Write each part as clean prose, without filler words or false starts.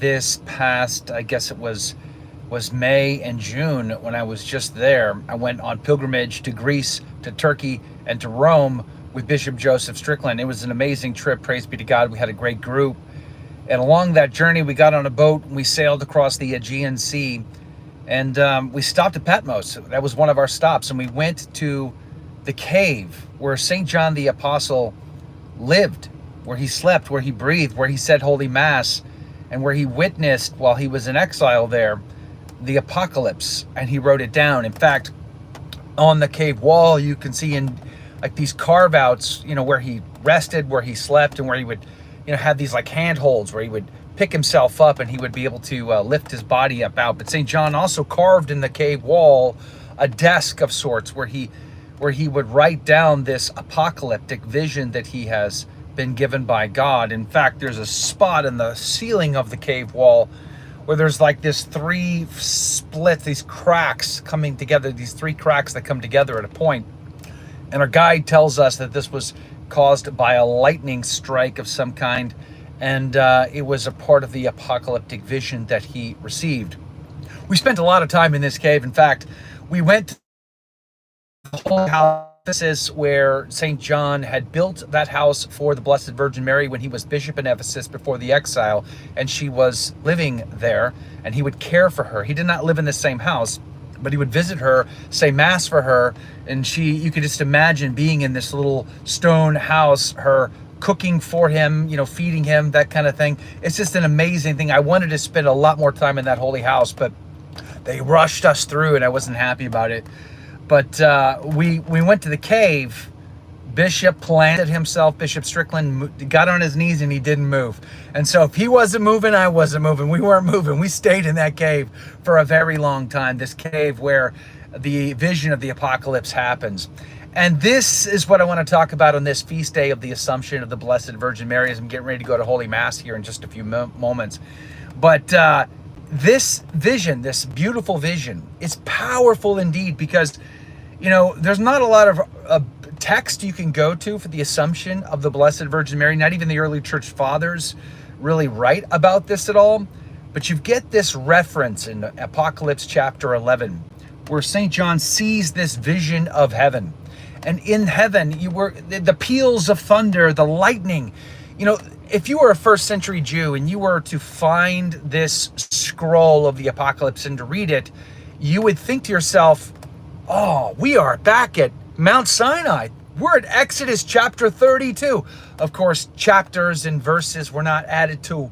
this past, I guess it was May and June when I was just there. I went on pilgrimage to Greece, to Turkey, and to Rome with Bishop Joseph Strickland. It was an amazing trip, praise be to God. We had a great group. And along that journey, we got on a boat and we sailed across the Aegean Sea. And we stopped at Patmos. That was one of our stops. And we went to the cave where St. John the Apostle lived, where he slept, where he breathed, where he said Holy Mass, and where he witnessed, while he was in exile there, the apocalypse, and he wrote it down. In fact, on the cave wall, you can see in like these carve outs, where he rested, where he slept, and where he would, have these like handholds where he would pick himself up and he would be able to lift his body up out. But St. John also carved in the cave wall a desk of sorts where he would write down this apocalyptic vision that he has been given by God. In fact, there's a spot in the ceiling of the cave wall where there's like this three splits, these cracks coming together, these three cracks that come together at a point. And our guide tells us that this was caused by a lightning strike of some kind, and it was a part of the apocalyptic vision that he received. We spent a lot of time in this cave. In fact, we went to the whole house. This is where St. John had built that house for the Blessed Virgin Mary when he was bishop in Ephesus before the exile, and she was living there, and he would care for her. He did not live in the same house, but he would visit her, say Mass for her, and you could just imagine being in this little stone house, her cooking for him, feeding him, that kind of thing. It's just an amazing thing. I wanted to spend a lot more time in that holy house, but they rushed us through and I wasn't happy about it. But we went to the cave. Bishop planted himself, Bishop Strickland got on his knees and he didn't move. And so if he wasn't moving, I wasn't moving. We weren't moving. We stayed in that cave for a very long time, this cave where the vision of the apocalypse happens. And this is what I want to talk about on this feast day of the Assumption of the Blessed Virgin Mary, as I'm getting ready to go to Holy Mass here in just a few moments. But this vision, this beautiful vision, is powerful indeed because, there's not a lot of text you can go to for the Assumption of the Blessed Virgin Mary. Not even the early church fathers really write about this at all. But you get this reference in Apocalypse chapter 11, where St. John sees this vision of heaven. And in heaven, the peals of thunder, the lightning. If you were a first century Jew and you were to find this scroll of the apocalypse and to read it, you would think to yourself, oh, we are back at Mount Sinai. We're at Exodus chapter 32. Of course, chapters and verses were not added till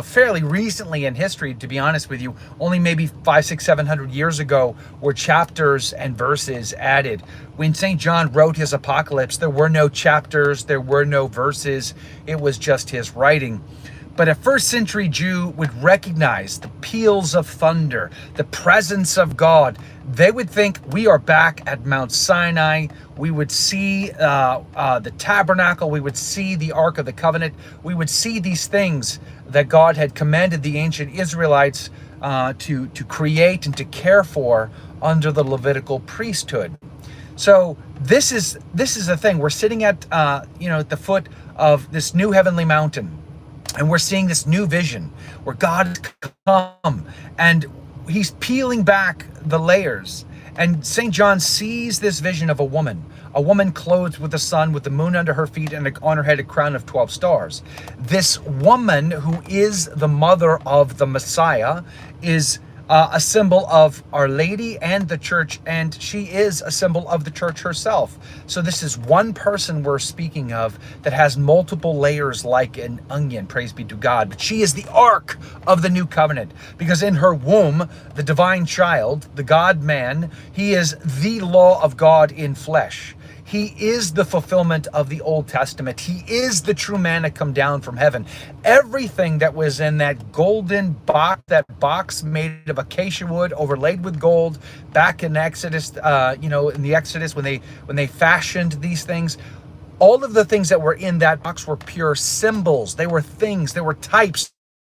fairly recently in history, to be honest with you. Only maybe 500, 600, 700 years ago were chapters and verses added. When St. John wrote his apocalypse, there were no chapters, there were no verses. It was just his writing. But a first century Jew would recognize the peals of thunder, the presence of God. They would think we are back at Mount Sinai. We would see the tabernacle. We would see the Ark of the Covenant. We would see these things that God had commanded the ancient Israelites to create and to care for under the Levitical priesthood. So this is the thing. We're sitting at at the foot of this new heavenly mountain. And we're seeing this new vision where God has come and he's peeling back the layers. And St. John sees this vision of a woman clothed with the sun, with the moon under her feet, and on her head a crown of 12 stars. This woman, who is the mother of the Messiah, is a symbol of Our Lady and the church, and she is a symbol of the church herself. So this is one person we're speaking of that has multiple layers like an onion, praise be to God. But she is the ark of the new covenant, because in her womb, the divine child, the God-man, he is the law of God in flesh. He is the fulfillment of the Old Testament. He is the true manna come down from heaven. Everything that was in that golden box, that box made of acacia wood overlaid with gold, back in Exodus, in the Exodus when they fashioned these things, all of the things that were in that box were pure symbols. They were things, they were types